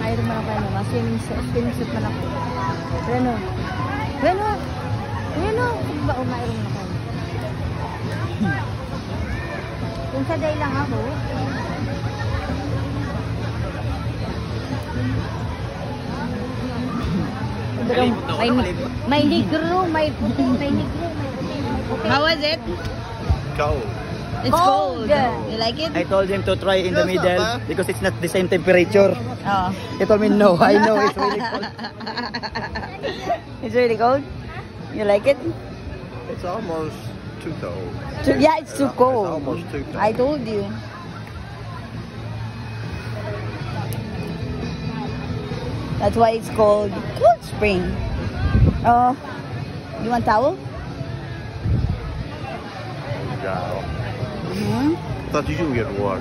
Mayroon man ako ano, swimming suit man ako. Reno. Kung ba o mayroon man ako. Kung sa day lang ako, may negro, may puti, may negro, may puti. How was it? Cold. It's cold. Cold. You like it? I told him to try in the middle because it's not the same temperature. Oh. He told me no. I know it's really cold. It's really cold. You like it? It's almost too cold. Yeah, it's too cold. It's almost too cold. I told you. That's why it's called Cold Spring. You want towel? Yeah. Mm-hmm. Thought you would get water.